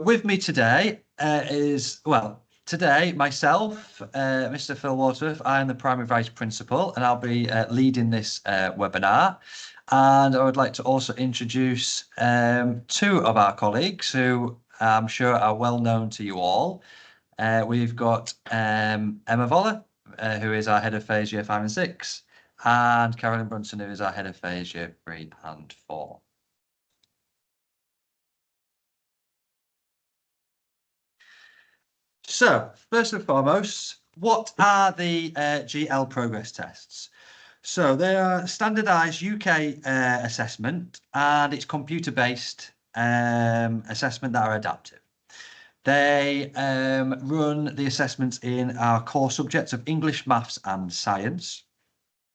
With me today today myself, Mr. Phil Wadsworth. I am the Primary Vice Principal and I'll be leading this webinar. And I would like to also introduce two of our colleagues who I'm sure are well known to you all. We've got Emma Voller, who is our Head of Phase Year 5 and 6, and Carolyn Brunson, who is our Head of Phase Year 3 and 4. So, first and foremost, what are the GL progress tests? So, they are standardised UK assessment, and it's computer-based assessment that are adaptive. They run the assessments in our core subjects of English, Maths and Science.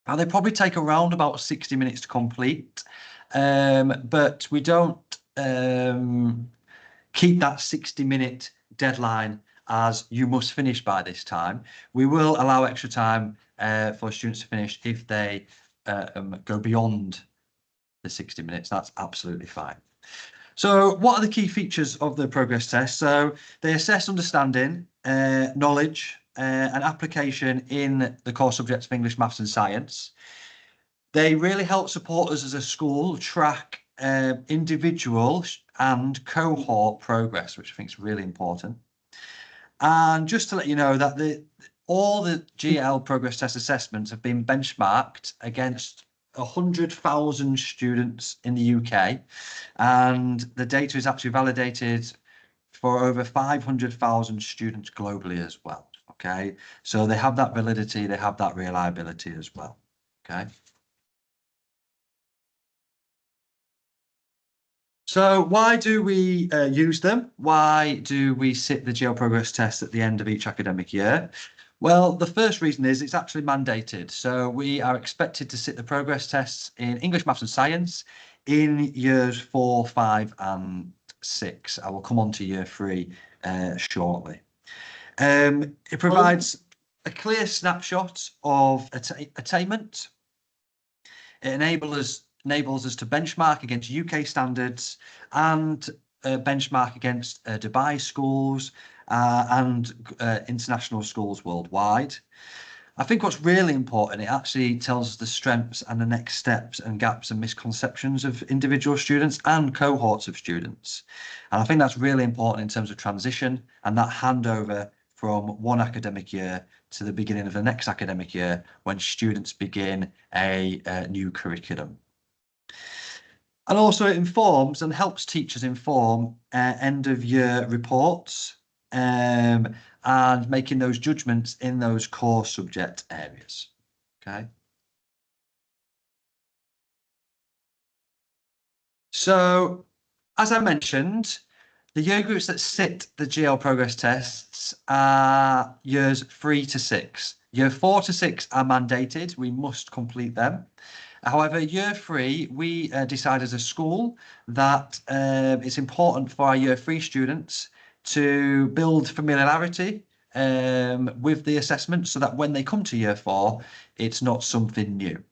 And they probably take around about 60 minutes to complete, but we don't keep that 60-minute deadline as you must finish by this time. We will allow extra time for students to finish if they go beyond the 60 minutes. That's absolutely fine. So what are the key features of the progress test? So they assess understanding, knowledge and application in the core subjects of English, Maths and Science. They really help support us as a school track individual and cohort progress, which I think is really important. And just to let you know that all the GL progress test assessments have been benchmarked against 100,000 students in the UK, and the data is actually validated for over 500,000 students globally as well. Okay, so they have that validity, they have that reliability as well. Okay. So why do we use them? Why do we sit the GL progress test at the end of each academic year? Well, the first reason is it's actually mandated. So we are expected to sit the progress tests in English, Maths and Science in years 4, 5 and 6. I will come on to year 3 shortly. It provides a clear snapshot of attainment. It enables us to benchmark against UK standards and benchmark against Dubai schools and international schools worldwide. I think what's really important, it actually tells us the strengths and the next steps and gaps and misconceptions of individual students and cohorts of students. And I think that's really important in terms of transition and that handover from one academic year to the beginning of the next academic year when students begin a new curriculum. And also it informs and helps teachers inform end of year reports and making those judgments in those core subject areas. Okay. So, as I mentioned, the year groups that sit the GL progress tests are years 3 to 6. Year 4 to 6 are mandated. We must complete them. However, year 3, we decide as a school that it's important for our year 3 students to build familiarity with the assessment so that when they come to year 4, it's not something new.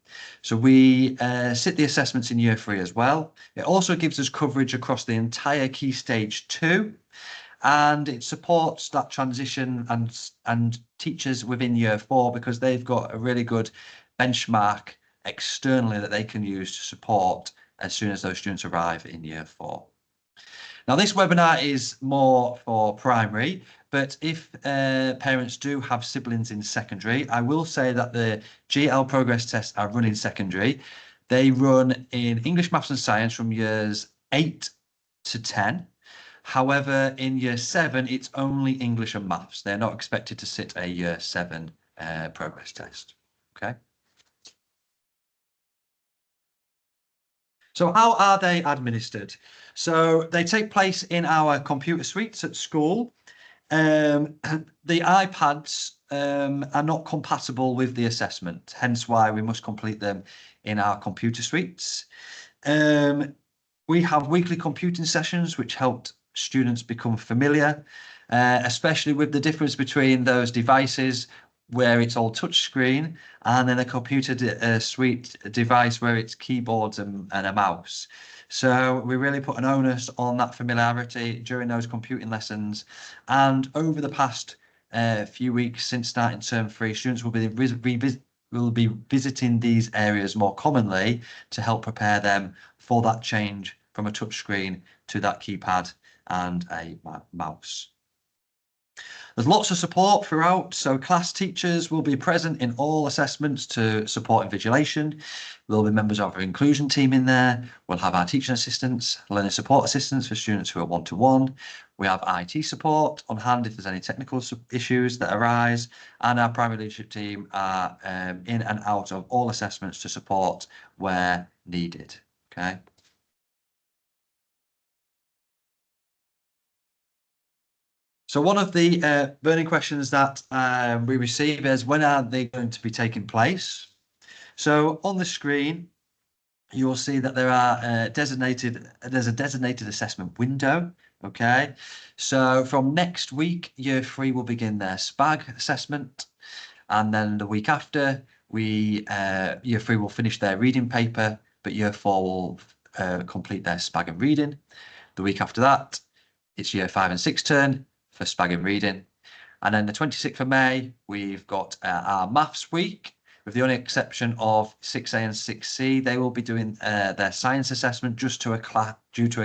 So we sit the assessments in year 3 as well. It also gives us coverage across the entire Key Stage 2, and it supports that transition and teachers within year 4 because they've got a really good benchmark externally that they can use to support as soon as those students arrive in year 4. Now, this webinar is more for primary, but if parents do have siblings in secondary, I will say that the GL progress tests are run in secondary. They run in English, Maths and Science from years 8 to 10. However, in year 7, it's only English and Maths. They're not expected to sit a year 7 progress test. Okay. So how are they administered? So they take place in our computer suites at school. The iPads are not compatible with the assessment, hence why we must complete them in our computer suites. We have weekly computing sessions which help students become familiar, especially with the difference between those devices where it's all touchscreen and then a computer suite device where it's keyboards and a mouse. So we really put an onus on that familiarity during those computing lessons. And over the past few weeks since starting term 3, students will be visiting these areas more commonly to help prepare them for that change from a touchscreen to that keypad and a mouse. There's lots of support throughout, so class teachers will be present in all assessments to support invigilation. There'll be members of our inclusion team in there. We'll have our teaching assistants, learning support assistants for students who are one-to-one. We have IT support on hand if there's any technical issues that arise, and our primary leadership team are in and out of all assessments to support where needed. Okay. So one of the burning questions that we receive is, when are they going to be taking place? So on the screen, you will see that there's a designated assessment window. Okay, so from next week, year 3 will begin their SPAG assessment, and then the week after, year 3 will finish their reading paper, but year 4 will complete their SPAG and reading. The week after that, it's year 5 and 6 turn for SPAG and reading. And then the 26th of May, we've got our maths week, with the only exception of 6A and 6C. They will be doing their science assessment due to a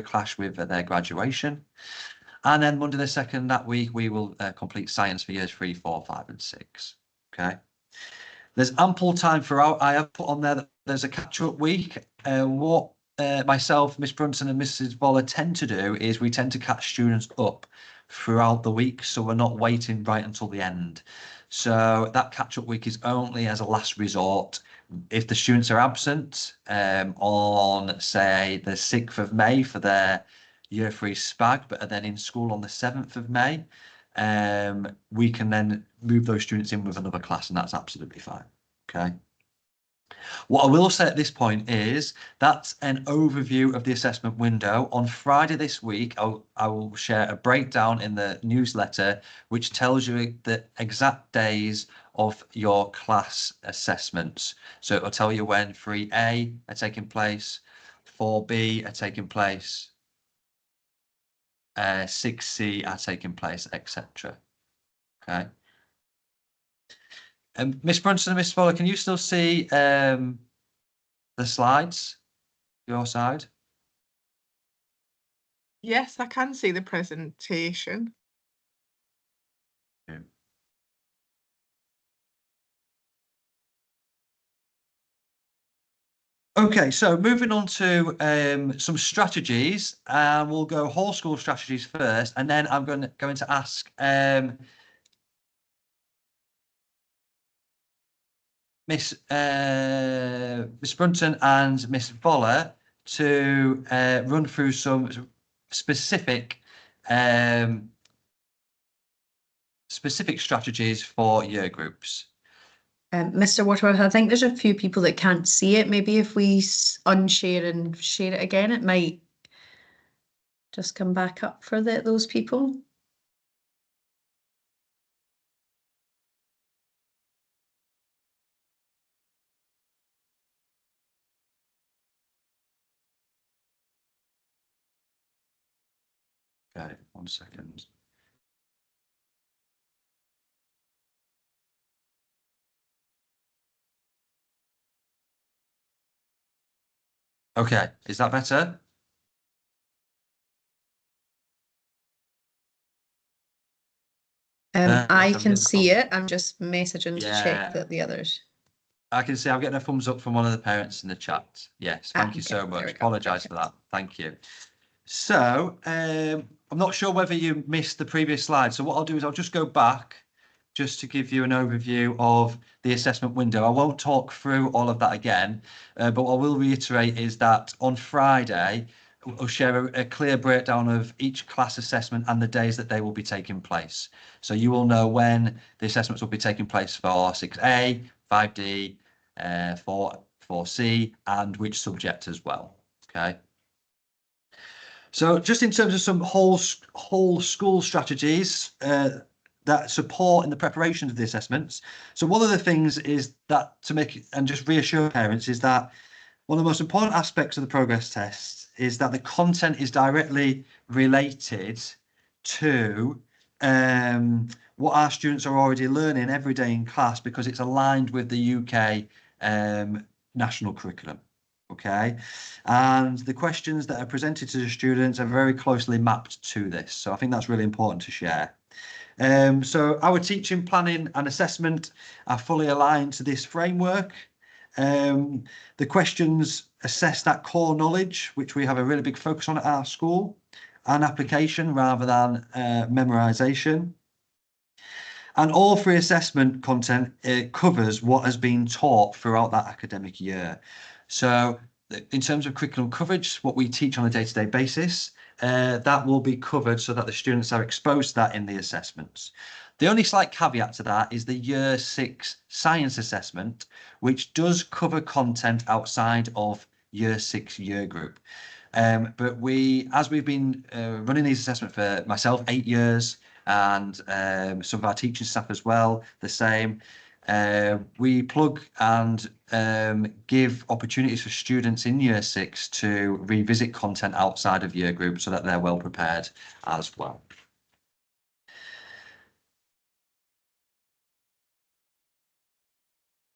clash with their graduation. And then Monday the 2nd that week, we will complete science for years 3, 4, 5 and 6. Okay. There's ample time throughout. I have put on there that there's a catch-up week. What myself, Miss Brunson and Mrs. Voller tend to do is we tend to catch students up throughout the week, so we're not waiting right until the end. So that catch-up week is only as a last resort. If the students are absent on, say, the 6th of May for their year 3 SPAG, but are then in school on the 7th of May, we can then move those students in with another class, and that's absolutely fine. Okay. What I will say at this point is that's an overview of the assessment window. On Friday this week, I will share a breakdown in the newsletter, which tells you the exact days of your class assessments. So it will tell you when 3A are taking place, 4B are taking place, 6C are taking place, etc. Okay. Miss Brunson and Miss Fowler, can you still see the slides, your side? Yes, I can see the presentation. Yeah. Okay, so moving on to some strategies, and we'll go whole school strategies first, and then I'm going to ask Miss Brunton and Miss Voller to run through some specific strategies for year groups. Mr. Waterworth, I think there's a few people that can't see it. Maybe if we unshare and share it again, it might just come back up for those people. Okay, 1 second. Okay, is that better? I can see it. I'm just messaging to check that the others. I can see I'm getting a thumbs up from one of the parents in the chat. Yes, thank you so much. Apologise for that. Thank you. So I'm not sure whether you missed the previous slide. So what I'll do is I'll just go back just to give you an overview of the assessment window. I won't talk through all of that again, but what I will reiterate is that on Friday, we'll share a clear breakdown of each class assessment and the days that they will be taking place. So you will know when the assessments will be taking place for 6A, 5D, 4C, and which subject as well. Okay. So just in terms of some whole school strategies that support in the preparation of the assessments. So one of the things is that to make and just reassure parents is that one of the most important aspects of the progress tests is that the content is directly related to what our students are already learning every day in class, because it's aligned with the UK national curriculum. Okay, and the questions that are presented to the students are very closely mapped to this. So I think that's really important to share. So our teaching, planning and assessment are fully aligned to this framework. The questions assess that core knowledge, which we have a really big focus on at our school, and application rather than memorization. And all free assessment content, it covers what has been taught throughout that academic year. So in terms of curriculum coverage, what we teach on a day-to-day basis, that will be covered so that the students are exposed to that in the assessments. The only slight caveat to that is the Year 6 science assessment, which does cover content outside of Year 6 year group. But as we've been running these assessments for myself 8 years, and some of our teaching staff as well, the same, we plug and give opportunities for students in Year 6 to revisit content outside of year group so that they're well prepared as well.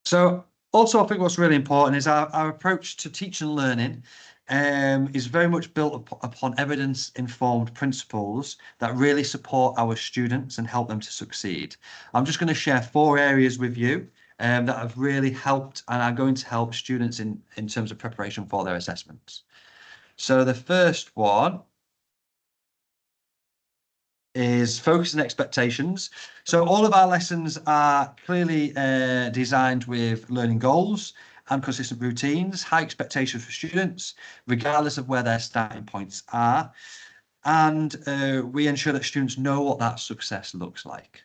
So also, I think what's really important is our approach to teaching and learning is very much built upon evidence-informed principles that really support our students and help them to succeed. I'm just going to share 4 areas with you that have really helped and are going to help students in terms of preparation for their assessments. So the first one is focus and expectations. So all of our lessons are clearly designed with learning goals and consistent routines, high expectations for students, regardless of where their starting points are. And we ensure that students know what that success looks like.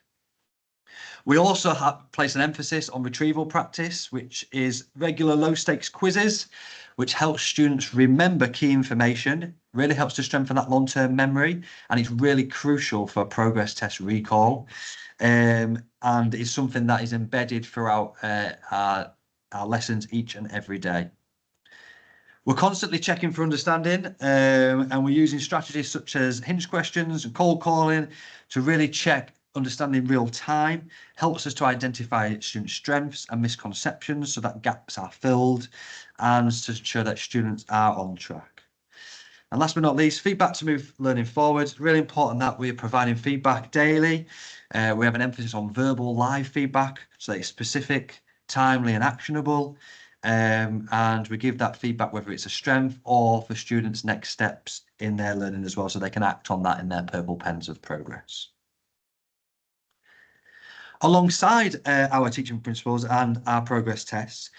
We also place an emphasis on retrieval practice, which is regular low-stakes quizzes, which helps students remember key information, really helps to strengthen that long-term memory, and it's really crucial for progress test recall, and is something that is embedded throughout our lessons each and every day. We're constantly checking for understanding, and we're using strategies such as hinge questions and cold calling to really check understanding real time, helps us to identify student strengths and misconceptions so that gaps are filled, and to ensure that students are on track. And last but not least, feedback to move learning forward. Really important that we're providing feedback daily. We have an emphasis on verbal live feedback, so that it's specific, timely and actionable. And we give that feedback whether it's a strength or for students' next steps in their learning as well, so they can act on that in their purple pens of progress. Alongside our teaching principles and our progress tests,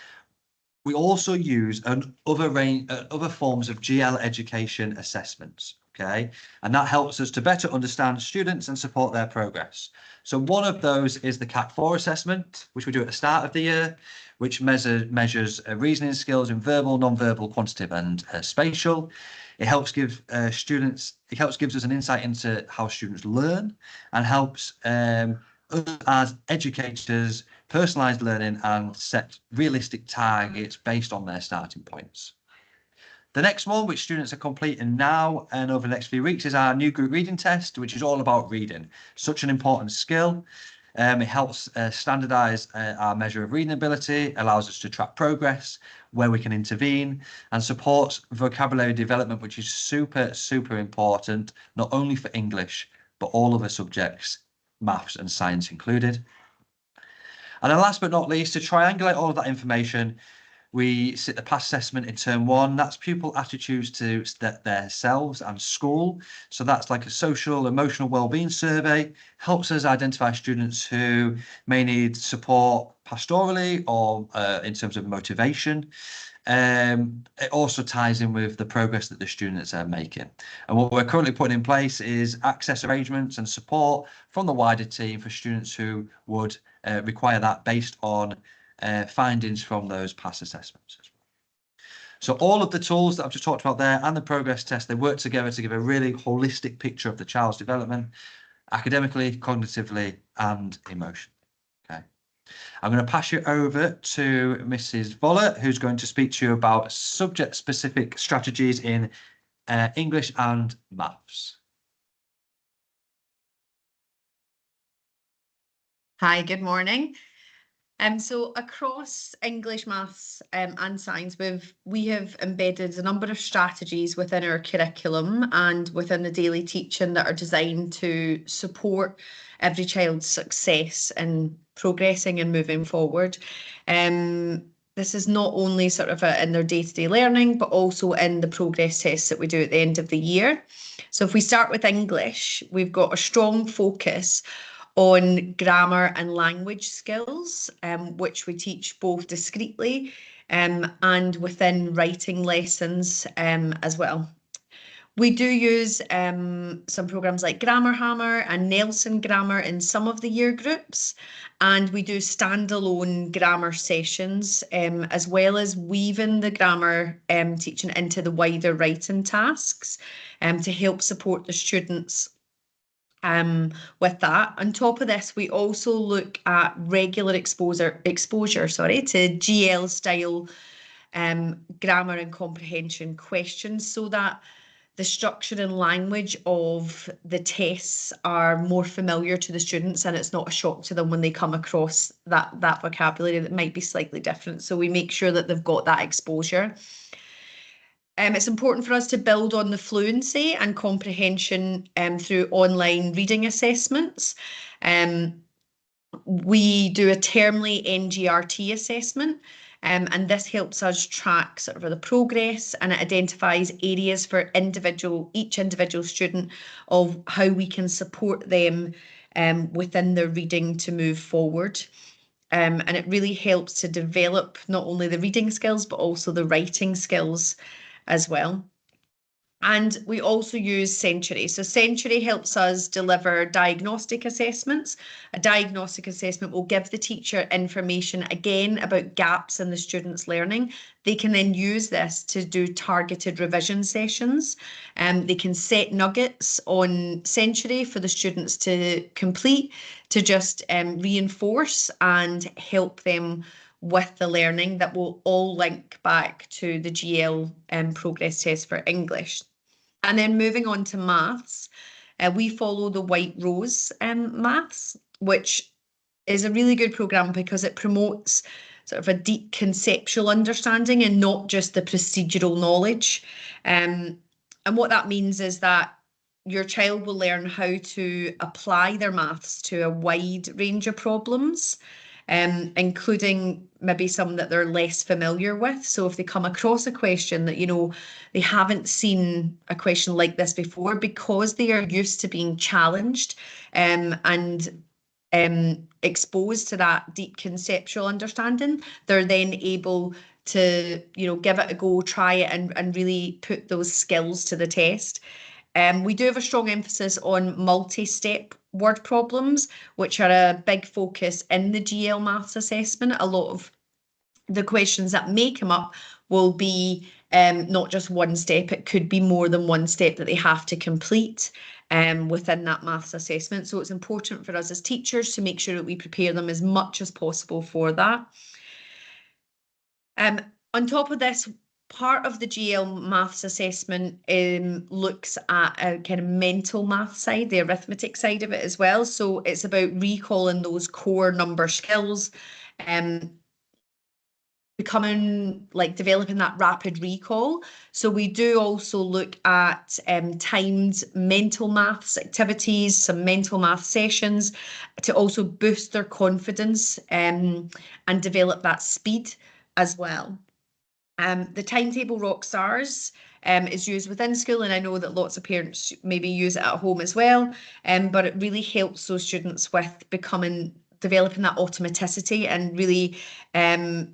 we also use other forms of GL education assessments, okay? And that helps us to better understand students and support their progress. So one of those is the CAT4 assessment, which we do at the start of the year, which measures reasoning skills in verbal, non-verbal, quantitative and spatial. It helps gives us an insight into how students learn, and helps us as educators personalize learning and set realistic targets based on their starting points. The next one, which students are completing now and over the next few weeks, is our new group reading test, which is all about reading. Such an important skill. It helps standardize our measure of reading ability, allows us to track progress, where we can intervene, and supports vocabulary development, which is super, super important, not only for English, but all other subjects, maths and science included. And then last but not least, to triangulate all of that information, we sit the PASS assessment in term 1. That's pupil attitudes to themselves and school. So that's like a social, emotional wellbeing survey, helps us identify students who may need support pastorally or in terms of motivation. It also ties in with the progress that the students are making. And what we're currently putting in place is access arrangements and support from the wider team for students who would require that based on findings from those PASS assessments as well. So all of the tools that I've just talked about there and the progress test, they work together to give a really holistic picture of the child's development, academically, cognitively and emotionally. Okay. I'm going to pass you over to Mrs. Voller, who's going to speak to you about subject-specific strategies in English and maths. Hi, good morning. So across English, maths and science, we have embedded a number of strategies within our curriculum and within the daily teaching that are designed to support every child's success in progressing and moving forward. This is not only sort of in their day-to-day learning, but also in the progress tests that we do at the end of the year. So if we start with English, we've got a strong focus on grammar and language skills, which we teach both discreetly and within writing lessons as well. We do use some programs like Grammar Hammer and Nelson Grammar in some of the year groups, and we do standalone grammar sessions as well as weaving the grammar teaching into the wider writing tasks to help support the students with that. On top of this, we also look at regular exposure to GL style grammar and comprehension questions so that the structure and language of the tests are more familiar to the students and it's not a shock to them when they come across that vocabulary that might be slightly different. So we make sure that they've got that exposure. It's important for us to build on the fluency and comprehension through online reading assessments. We do a termly NGRT assessment, and this helps us track sort of the progress, and it identifies areas for each individual student of how we can support them within their reading to move forward. And it really helps to develop not only the reading skills, but also the writing skills as well. And we also use Century. So Century helps us deliver diagnostic assessments. A diagnostic assessment will give the teacher information again about gaps in the student's learning. They can then use this to do targeted revision sessions. They can set nuggets on Century for the students to complete to just reinforce and help them with the learning that will all link back to the GL progress test for English. And then moving on to maths, we follow the White Rose maths, which is a really good programme because it promotes sort of a deep conceptual understanding and not just the procedural knowledge. And what that means is that your child will learn how to apply their maths to a wide range of problems, including maybe some that they're less familiar with. So if they come across a question that, they haven't seen a question like this before, because they are used to being challenged and exposed to that deep conceptual understanding, they're then able to, give it a go, try it and really put those skills to the test. We do have a strong emphasis on multi-step word problems, which are a big focus in the GL maths assessment. A lot of the questions that may come up will be not just one step, it could be more than one step that they have to complete within that maths assessment. So it's important for us as teachers to make sure that we prepare them as much as possible for that. On top of this, part of the GL maths assessment looks at a kind of mental math side, the arithmetic side of it as well. So it's about recalling those core number skills, developing that rapid recall. So we do also look at timed mental maths activities, some mental math sessions to also boost their confidence and develop that speed as well. The timetable rock stars is used within school, and I know that lots of parents maybe use it at home as well, but it really helps those students with developing that automaticity and really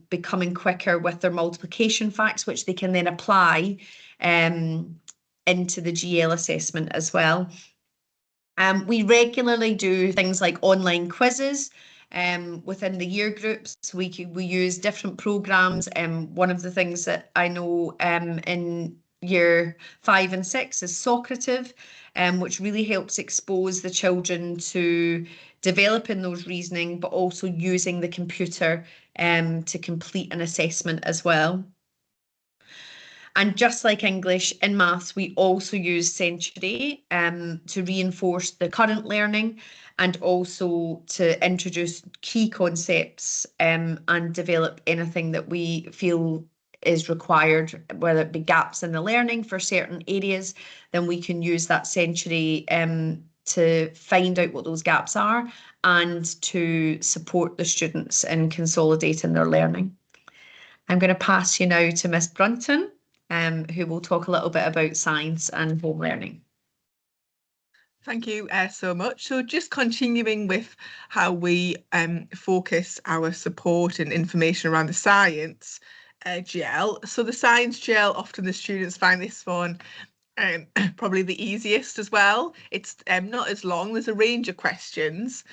becoming quicker with their multiplication facts, which they can then apply into the GL assessment as well. We regularly do things like online quizzes within the year groups. We use different programs. One of the things that I know in year 5 and 6 is Socrative, which really helps expose the children to developing those reasoning, but also using the computer to complete an assessment as well. And just like English, in maths, we also use Century to reinforce the current learning and also to introduce key concepts and develop anything that we feel is required, whether it be gaps in the learning for certain areas, then we can use that Century to find out what those gaps are and to support the students in consolidating their learning. I'm going to pass you now to Miss Brunton, who will talk a little bit about science and home learning. Thank you so much. So just continuing with how we focus our support and information around the science GL. So the science GL, often the students find this one probably the easiest as well. It's not as long. There's a range of questions,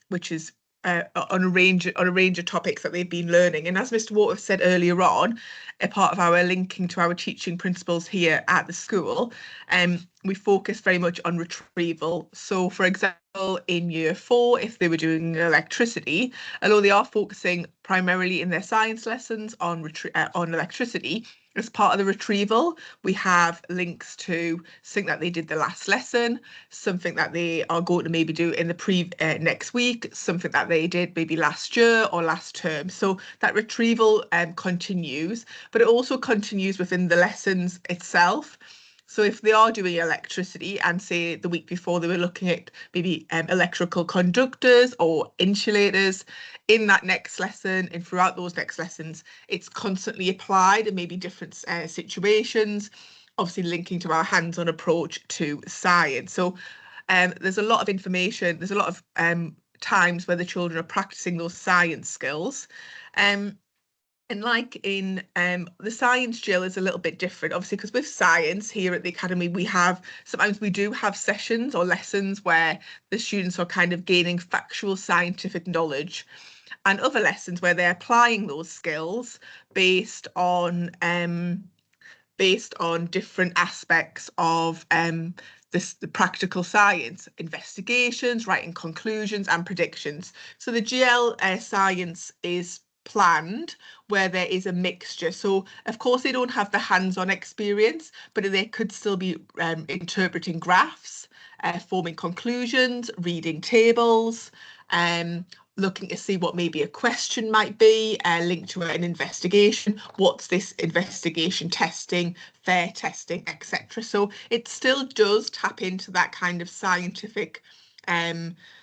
which is on a range of topics that they've been learning. And as Mr. Water said earlier on, a part of our linking to our teaching principles here at the school, we focus very much on retrieval. So, for example, in year 4, if they were doing electricity, although they are focusing primarily in their science lessons on electricity, as part of the retrieval, we have links to something that they did the last lesson, something that they are going to maybe do in the next week, something that they did maybe last year or last term. So that retrieval continues, but it also continues within the lessons itself. So if they are doing electricity and say the week before they were looking at maybe electrical conductors or insulators, in that next lesson and throughout those next lessons, it's constantly applied in maybe different situations, obviously linking to our hands-on approach to science. So there's a lot of information, there's a lot of times where the children are practicing those science skills. And like in the science drill is a little bit different, obviously, because with science here at the academy, sometimes we do have sessions or lessons where the students are kind of gaining factual scientific knowledge, and other lessons where they're applying those skills based on different aspects of the practical science, investigations, writing conclusions and predictions. So the GL science is planned where there is a mixture. So of course they don't have the hands-on experience, but they could still be interpreting graphs, forming conclusions, reading tables, looking to see what maybe a question might be, linked to an investigation. What's this investigation testing, fair testing, etc. So it still does tap into that kind of scientific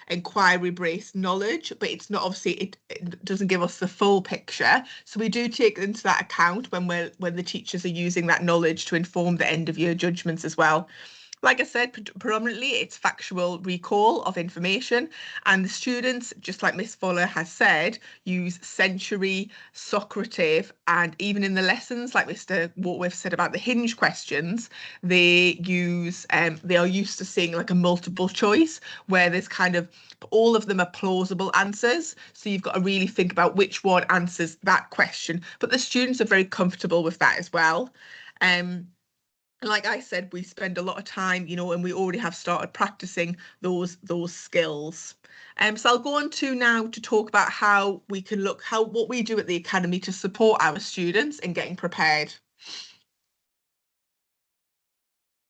inquiry-based knowledge, but it's not, obviously it doesn't give us the full picture. So we do take into that account when the teachers are using that knowledge to inform the end of year judgments as well. Like I said, predominantly it's factual recall of information, and the students, just like Miss Fuller has said, use Century, Socrative, and even in the lessons, like Mr. Watworth said about the hinge questions, they are used to seeing like a multiple choice where there's kind of all of them are plausible answers. So you've got to really think about which one answers that question. But the students are very comfortable with that as well. Like I said, we spend a lot of time, and we already have started practicing those skills. So I'll go on to now to talk about how we can what we do at the academy to support our students in getting prepared.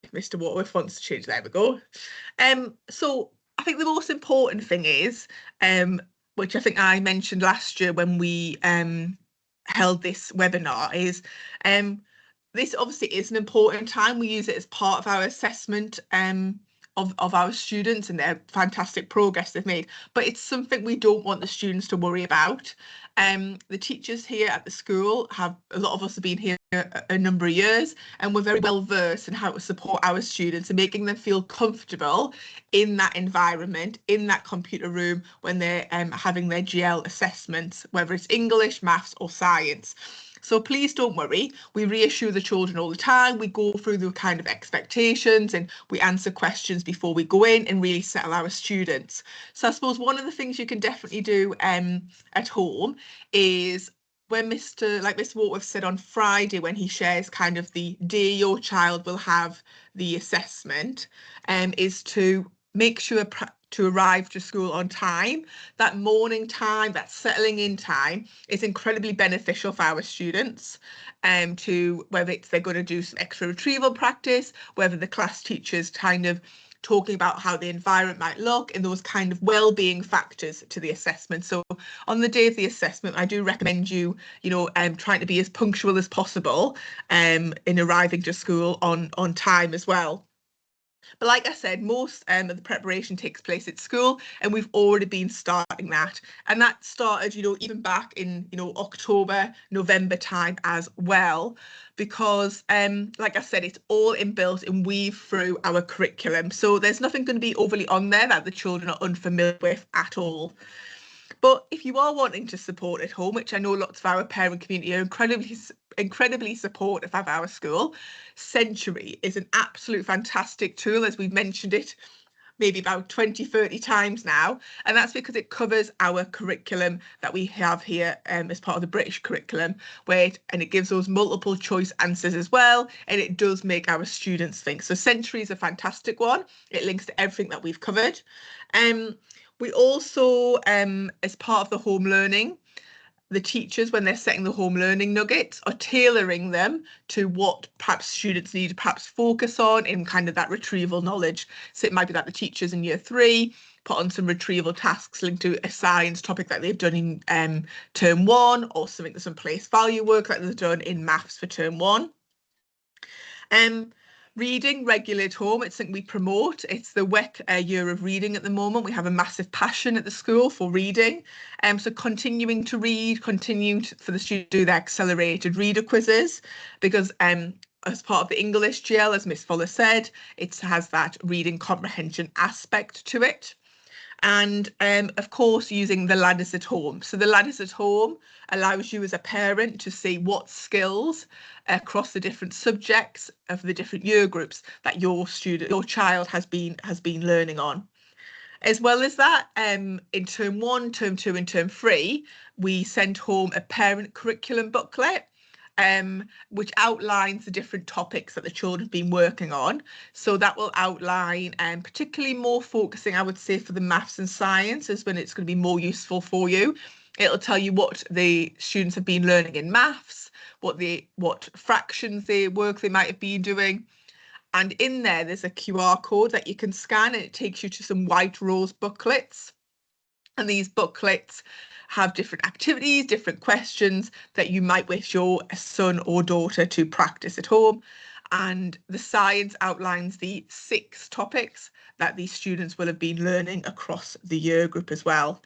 If Mr. Watworth wants to change, there we go. So I think the most important thing is, which I think I mentioned last year when we held this webinar, is this obviously is an important time. We use it as part of our assessment of our students and their fantastic progress they've made, but it's something we don't want the students to worry about. The teachers here at the school a lot of us have been here a number of years, and we're very well versed in how to support our students and making them feel comfortable in that environment, in that computer room when they're having their GL assessments, whether it's English, maths or science. So please don't worry. We reassure the children all the time. We go through the kind of expectations and we answer questions before we go in and really settle our students. So I suppose one of the things you can definitely do at home is when Mr. Watworth said on Friday, when he shares kind of the day your child will have the assessment, is to make sure to arrive to school on time. That morning time, that settling in time is incredibly beneficial for our students, to whether it's they're going to do some extra retrieval practice, whether the class teacher's kind of talking about how the environment might look, and those kind of well-being factors to the assessment. So on the day of the assessment, I do recommend you, trying to be as punctual as possible in arriving to school on time as well. But like I said, most of the preparation takes place at school, and we've already been starting that. And that started, even back in, October, November time as well, because like I said, it's all inbuilt and weave through our curriculum. So there's nothing going to be overly on there that the children are unfamiliar with at all. But if you are wanting to support at home, which I know lots of our parent community are incredibly supportive of our school, Century is an absolute fantastic tool, as we've mentioned it maybe about 20, 30 times now. And that's because it covers our curriculum that we have here as part of the British curriculum, and it gives those multiple choice answers as well. And it does make our students think. So Century is a fantastic one. It links to everything that we've covered. We also, as part of the home learning, the teachers, when they're setting the home learning nuggets, are tailoring them to what perhaps students need to perhaps focus on in kind of that retrieval knowledge. So it might be that the teachers in year 3 put on some retrieval tasks linked to a science topic that they've done in term 1, or something, some place value work that they've done in maths for term 1. Reading regularly at home, it's something we promote. It's the WEC year of reading at the moment. We have a massive passion at the school for reading. So continuing to read, for the students to do their accelerated reader quizzes, because as part of the English GL, as Miss Fuller said, it has that reading comprehension aspect to it. And of course, using the ladders at home. So the ladders at home allows you as a parent to see what skills across the different subjects of the different year groups that your child has been learning on. As well as that, in term 1, term 2 and term 3, we send home a parent curriculum booklet, which outlines the different topics that the children have been working on. So that will outline, particularly more focusing, I would say, for the maths and science is when it's going to be more useful for you. It'll tell you what the students have been learning in maths, what fractions they might have been doing. And in there's a QR code that you can scan, and it takes you to some white rose booklets. And these booklets have different activities, different questions that you might wish your son or daughter to practice at home. And the science outlines the 6 topics that these students will have been learning across the year group as well.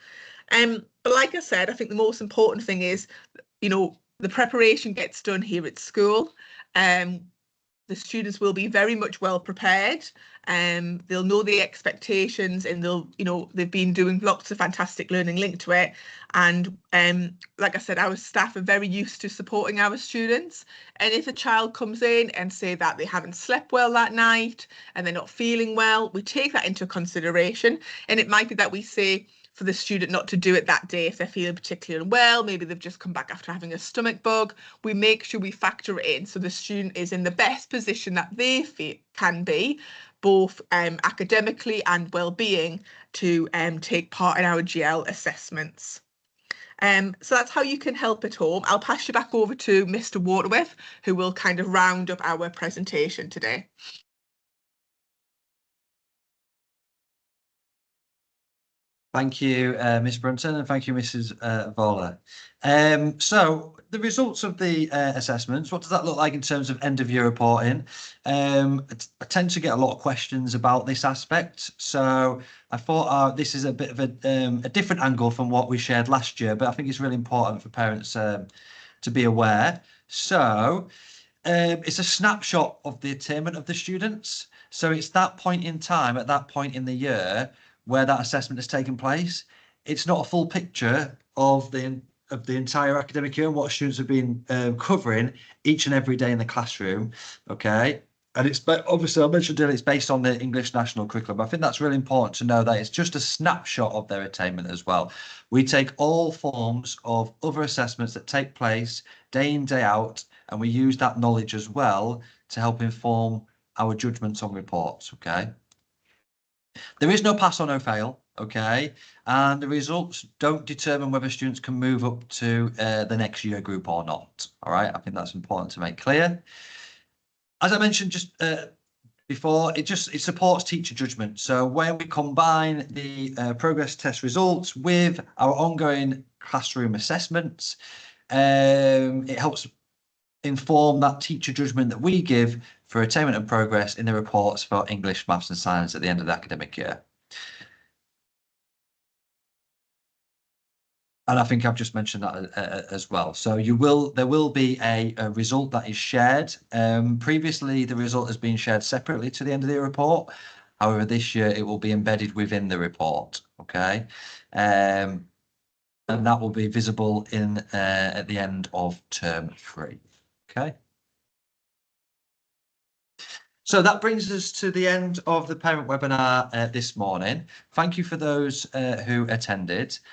But like I said, I think the most important thing is, the preparation gets done here at school. The students will be very much well prepared. They'll know the expectations, and they've been doing lots of fantastic learning linked to it. And like I said, our staff are very used to supporting our students. And if a child comes in and say that they haven't slept well that night and they're not feeling well, we take that into consideration. And it might be that we say for the student not to do it that day if they're feeling particularly unwell. Maybe they've just come back after having a stomach bug. We make sure we factor it in so the student is in the best position that they can be, both academically and well-being, to take part in our GL assessments. So that's how you can help at home. I'll pass you back over to Mr. Waterwith, who will kind of round up our presentation today. Thank you, Ms. Brunton, and thank you, Mrs. Voller. So the results of the assessments, what does that look like in terms of end of year reporting? I tend to get a lot of questions about this aspect. So I thought this is a bit of a different angle from what we shared last year, but I think it's really important for parents to be aware. So it's a snapshot of the attainment of the students. So it's that point in time, at that point in the year, where that assessment has taken place. It's not a full picture of the entire academic year and what students have been covering each and every day in the classroom. Okay, and it's obviously I mentioned earlier it's based on the English National Curriculum. I think that's really important to know that it's just a snapshot of their attainment as well. We take all forms of other assessments that take place day in, day out, and we use that knowledge as well to help inform our judgments on reports. Okay. There is no pass or no fail, okay? And the results don't determine whether students can move up to the next year group or not, all right? I think that's important to make clear. As I mentioned just before, it supports teacher judgment. So when we combine the progress test results with our ongoing classroom assessments, it helps inform that teacher judgment that we give for attainment and progress in the reports for English, Maths and Science at the end of the academic year. And I think I've just mentioned that as well. So there will be a result that is shared. Previously, the result has been shared separately to the end of the report. However, this year it will be embedded within the report. Okay. And that will be visible at the end of term 3. Okay. So that brings us to the end of the parent webinar this morning. Thank you for those who attended.